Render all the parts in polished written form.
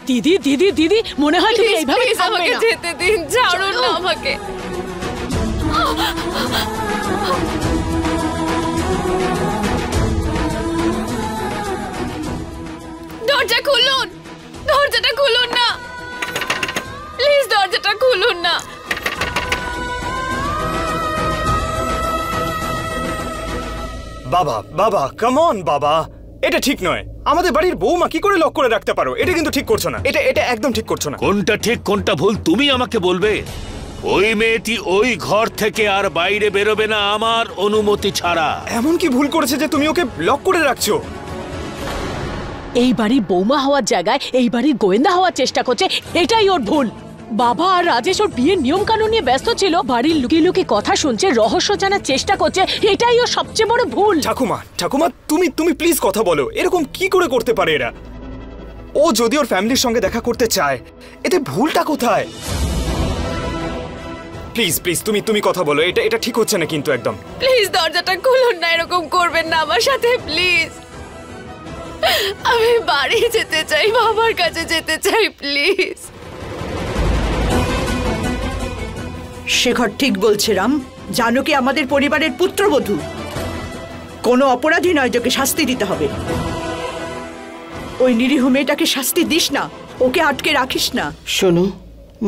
দিদি দিদি দিদি মনে হয় তুমি এইভাবে আমাকে যেতে দিন, ছাড়ুন না আমাকে। দরজা খুলুন, দরজাটা খুলুন না প্লিজ, দরজাটা খুলুন না। বাবা বাবা কাম অন বাবা, এটা ঠিক নয়। আমাদের বাড়ির বৌমা কি করে লক করে রাখতে পারো? এটা কিন্তু ঠিক করছো না, এটা একদম ঠিক করছো না। কোনটা ঠিক কোনটা ভুল তুমি আমাকে বলবে? ওই মেয়েটি ওই ঘর থেকে আর বাইরে বেরোবে না আমার অনুমতি ছাড়া। এমন কি ভুল করেছে যে তুমি ওকে লক করে রাখছো? এই বাড়ির বৌমা হওয়ার জায়গায় এই বাড়ির গোয়েন্দা হওয়ার চেষ্টা করছে, এটাই ওর ভুল। বাবা আর রাজেশ ওর বিয়ের নিয়ম কানুন নিয়ে ব্যস্ত ছিল, বাড়ির লুকিয়ে লুকিয়ে কথা শুনছে, রহস্য জানার চেষ্টা করছে, এটাই ওর সবচেয়ে বড় ভুল। ঠাকুমা তুমি প্লিজ কথা বলো। এরকম কি করে করতে পারে এরা? ও যদি ওর ফ্যামিলির সঙ্গে দেখা করতে চায়, এতে ভুলটা কোথায়? প্লিজ প্লিজ তুমি কথা বলো, এটা ঠিক হচ্ছে না কিন্তু একদম। প্লিজ দরজাটা খুলুন না, এরকম করবেন না আমার সাথে প্লিজ। আমি বাড়ি যেতে চাই, বাবার কাছে যেতে চাই প্লিজ। শেখর ঠিক বলছে রাম, জানকী আমাদের পরিবারের পুত্রবধূ, কোনো অপরাধী নয়, তোকে শাস্তি দিতে হবে। ওই নিরীহ মেয়েটাকে শাস্তি দিস না, ওকে আটকে রাখিস না। শোনো,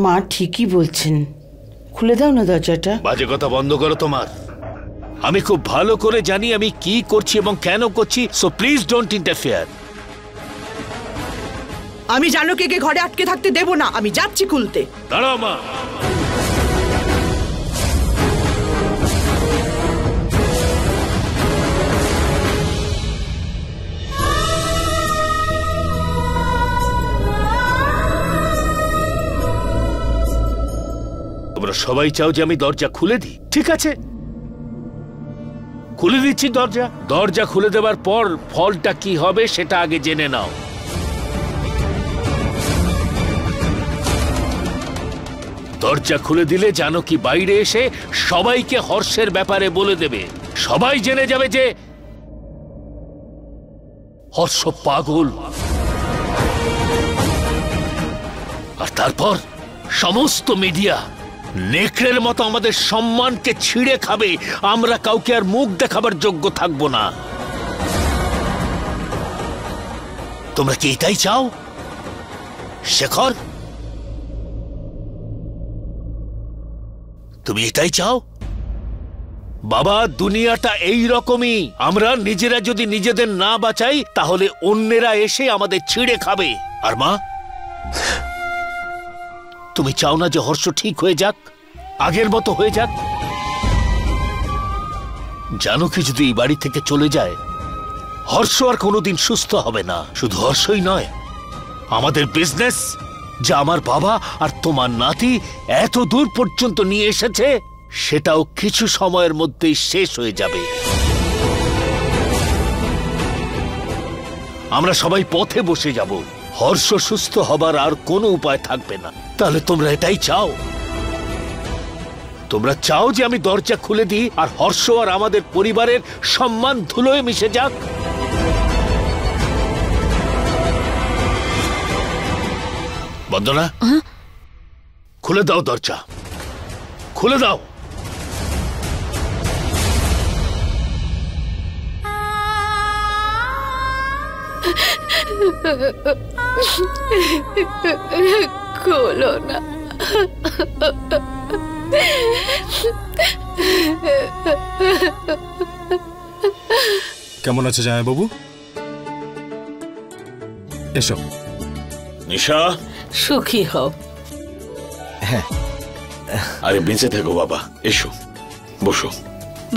মা ঠিকই বলছেন, খুলে দাও না দরজাটা। বাজে কথা বন্ধ করো তোমার। আমি খুব ভালো করে জানি আমি কি করছি এবং কেন করছি, সো প্লিজ ডোন্ট ইন্টারফেয়ার। আমি জানকীকে ঘরে আটকে থাকতে দেব না, আমি যাচ্ছি খুলতে। দাঁড়াও মা। তোমরা সবাই চাও যে আমি দরজা খুলে দিই, ঠিক আছে, খুলে দিচ্ছি দরজা। দরজা খুলে দেওয়ার পর ফলটা কি হবে সেটা আগে জেনে নাও। দরজা খুলে দিলে জানকী বাইরে এসে সবাইকে হর্ষের ব্যাপারে বলে দেবে, সবাই জেনে যাবে যে হর্ষ পাগল। আর তারপর সমস্ত মিডিয়া নেকড়ের মতো আমাদের সম্মানকে ছিঁড়ে খাবে, আমরা কাউকে আর মুখ দেখাবার যোগ্য থাকবো না। তোমরা কি এটাই চাও শেখর? তুমি এটাই চাও? বাবা, দুনিয়াটা এই রকমই। আমরা নিজেরা যদি নিজেদের না বাঁচাই তাহলে অন্যেরা এসে আমাদের ছিঁড়ে খাবে। আর মা, তুমি চাও না যে হর্ষ ঠিক হয়ে যাক, আগের মতো হয়ে যাক? জানকী যদি এই বাড়ি থেকে চলে যায়, হর্ষ আর কোনোদিন সুস্থ হবে না। শুধু হর্ষই নয়, আমাদের বিজনেস যা আমার বাবা আর তোমার নাতি এত দূর পর্যন্ত নিয়ে এসেছে, সেটাও কিছু সময়ের মধ্যেই শেষ হয়ে যাবে। আমরা সবাই পথে বসে যাব, হর্ষ সুস্থ হবার আর কোনো উপায় থাকবে না। তাহলে তোমরা এটাই চাও? তোমরা চাও যে আমি দরজা খুলে দিই আর হর্ষ আর আমাদের পরিবারের সম্মান ধুলোয় মিশে যাক? বন্দনা, খুলে দাও দরজা, খুলে দাও। খোলো না। কেমন আছে জামাইবাবু? এসো। নিশা, সুখী হও। হ্যাঁ, আরে বেঁচে থাকো বাবা, এসো বসো।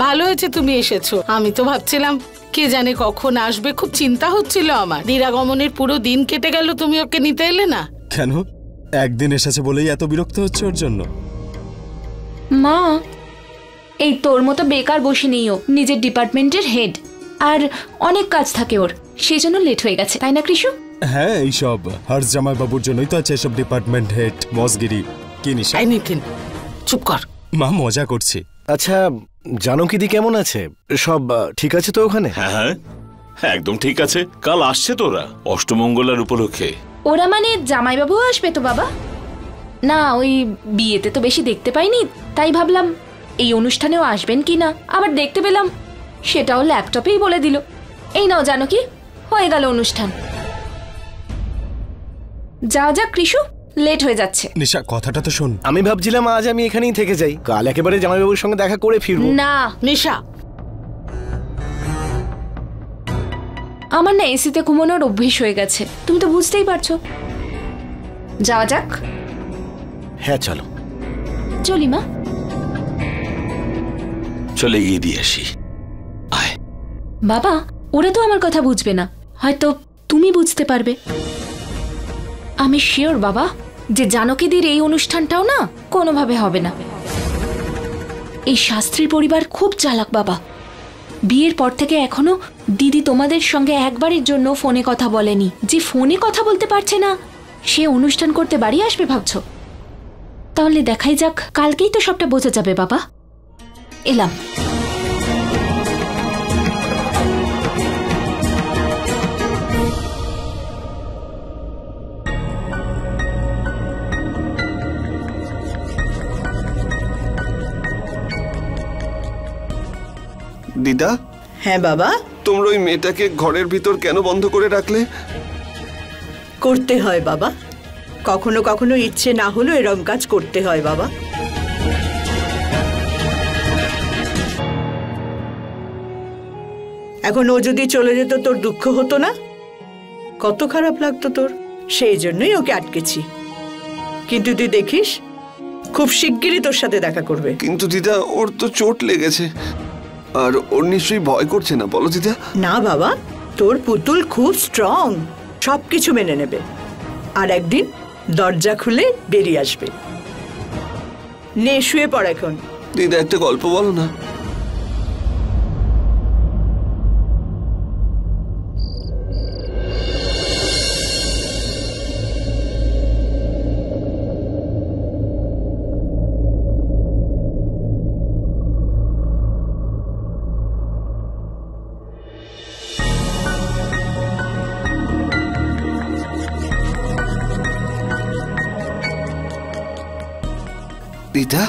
ভালো হয়েছে তুমি এসেছো, আমি তো ভাবছিলাম কে জানে কখন আসবে, খুব চিন্তা হচ্ছিল আমার। নিরাগমনের পুরো দিন কেটে গেল, তুমি ওকে নিতে এলে না কেন? একদিন এসেছে বলেই এত বিরক্ত হচ্ছে ওর জন্য? মা, এই তোর মতো বেকার বসে নেই, ও নিজের ডিপার্টমেন্টের হেড, আর অনেক কাজ থাকে ওর, সেই জন্য লেট হয়ে গেছে, তাই না কৃষু? হ্যাঁ, এইসব হর্ষ জামাইবাবুর জন্যই তো আছে এসব ডিপার্টমেন্ট হেড মজগিরি। কি নিশা? নিতিন চুপ কর। মা, মজা করছি। আচ্ছা, জানকী দি কেমন আছে? সব ঠিক আছে তো ওখানে? হ্যাঁ হ্যাঁ, একদম ঠিক আছে। কাল আসছে তোরা অষ্টমঙ্গলার উপলক্ষে। ওরা মানে জামাইবাবুও আসবে তো বাবা? না, ওই বিয়েতে তো বেশি দেখতে পাইনি, তাই ভাবলাম এই অনুষ্ঠানেও আসবেন কি না। আবার দেখতে পেলাম সেটাও ল্যাপটপেই বলে দিল। এই নাও জানো কি, হয়ে গেল অনুষ্ঠান। যা যা কৃষু, লেট হয়ে যাচ্ছে। নিশা কথাটা তো শোন। আমি ভাবছিলাম আজ আমি এখানেই থেকে যাই, কাল একেবারে জামাইবাবুর সঙ্গে দেখা করে ফিরবো। না নিশা, আমার না এসিতে ঘুমানোর অভ্যেস হয়ে গেছে, তুমি তো বুঝতেই পারছো। যাওয়া যাক। হ্যাঁ চলো। চলি মা। চলে গিয়ে দিয়ে আসি। আয়। বাবা, ওরা তো আমার কথা বুঝবে না, হয়তো তুমি বুঝতে পারবে। আমি শিওর বাবা যে জানকীদের এই অনুষ্ঠানটাও না কোনোভাবে হবে না। এই শাস্ত্রী পরিবার খুব চালাক বাবা। বিয়ের পর থেকে এখনো দিদি তোমাদের সঙ্গে একবারের জন্য ফোনে কথা বলেনি। যে ফোনে কথা বলতে পারছে না সে অনুষ্ঠান করতে বাড়ি আসবে ভাবছো? তাহলে দেখাই যাক, কালকেই তো সবটা বোঝা যাবে বাবা। এলাম। দিদা, হ্যাঁ বাবা। তোমরা ওই মেয়েটাকে ঘরের ভিতর কেন বন্ধ করে রাখলে? করতে হয় বাবা, কখনো কখনো ইচ্ছে না হলেও এরকম কাজ করতে হয় বাবা। এখন ও যদি চলে যেত তোর দুঃখ হতো না? কত খারাপ লাগতো তোর, সেই জন্যই ওকে আটকেছি। কিন্তু তুই দেখিস খুব শিগগিরই তোর সাথে দেখা করবে। কিন্তু দিদা, ওর তো চোট লেগেছে, আর ওর নিশ্চয়ই ভয় করছে না, বলো দিদা? না বাবা, তোর পুতুল খুব স্ট্রং, সবকিছু মেনে নেবে, আর একদিন দরজা খুলে বেরিয়ে আসবে। নে শুয়ে পড় এখন। দিদা, একটা গল্প বলো না। দিদা,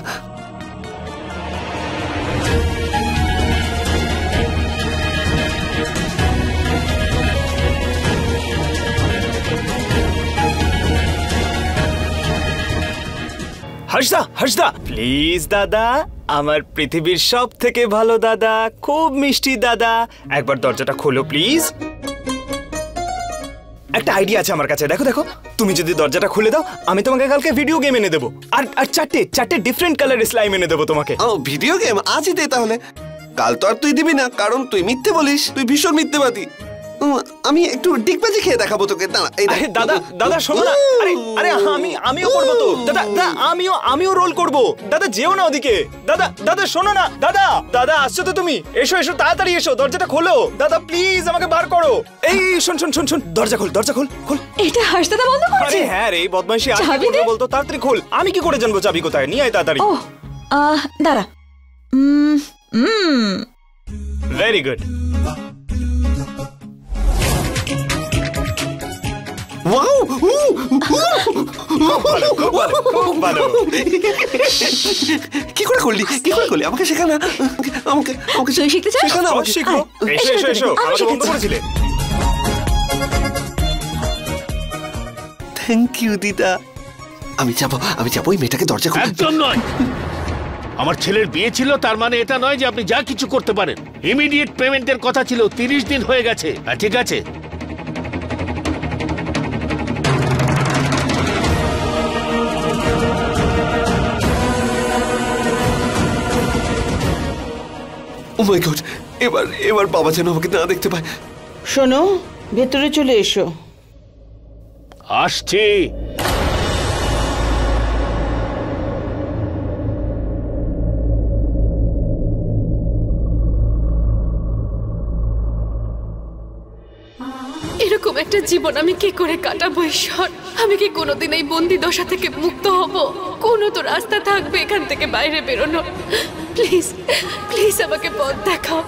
হর্ষদা, হর্ষদা প্লিজ দাদা, আমার পৃথিবীর সব থেকে ভালো দাদা, খুব মিষ্টি দাদা, একবার দরজাটা খোলো প্লিজ। একটা আইডিয়া আছে আমার কাছে, দেখো দেখো, তুমি যদি দরজাটা খুলে দাও আমি তোমাকে কালকে ভিডিও গেম এনে দেবো, আর চারটে ডিফারেন্ট কালারের স্লাইম এনে দেবো তোমাকে। ও ভিডিও গেম আজই দে তাহলে। কাল তো আর তুই দিবি না, কারণ তুই মিথ্যে বলিস, তুই ভীষণ মিথ্যেবাদী। আমি একটু ডিগবাজি খেয়ে দেখাবো তোকে। আরে দাদা, দাদা শোনো না। আরে আরে আমিও করবো তো দাদা, দাদা আমিও রোল করবো। দাদা যেও না ওদিকে। দাদা, দাদা শোনো না। দাদা, দাদা আসছো তো তুমি? এসো এসো, তাড়াতাড়ি এসো, দরজাটা খোলো। দাদা প্লিজ আমাকে বার করো। এই শোন শোন শোন শোন, দরজা খোল, দরজা খোল খোল। এটা হাসদাদা বন্ধ করছে? আরে হ্যাঁ রে, বদমাইশি আর কি করবে বলতো, তাড়াতাড়ি খোল। আমি কি করে জানবো চাবি কোথায়? নিয়ে আয় তাড়াতাড়ি। ও দাঁড়া। Very good. ওয়াও, ভালো। কি করে করলি? কি করে করলি? আমাকে শেখা না। আমাকে তুই শিখতে চাস? শেখা না আমাকে। শিখো। এসো এসো এসো, আমাকে বন্ধ করেছিলে। থ্যাংক ইউ দিদা। আমি যাবো ওই মেয়েটাকে দরজা খুলে। একদম নয়। আমার ছেলের বিয়ে ছিল, তার মানে এটা নয় যে আপনি যা কিছু করতে পারেন। ইমিডিয়েট পেমেন্টের কথা ছিল, 30 দিন হয়ে গেছে। ঠিক আছে? ও মাই গড, এবার বাবা যেন আমাকে না দেখতে পায়। শোনো, ভেতরে চলে এসো। আসছি। এরকম একটা জীবন আমি কি করে কাটাবো ঈশ্বর? আমি কি কোনোদিন এই বন্দি দশা থেকে মুক্ত হব? কোনো তো রাস্তা থাকবে এখান থেকে বাইরে বেরোনো। প্লিজ প্লিজ আমাকে পথ দেখাও।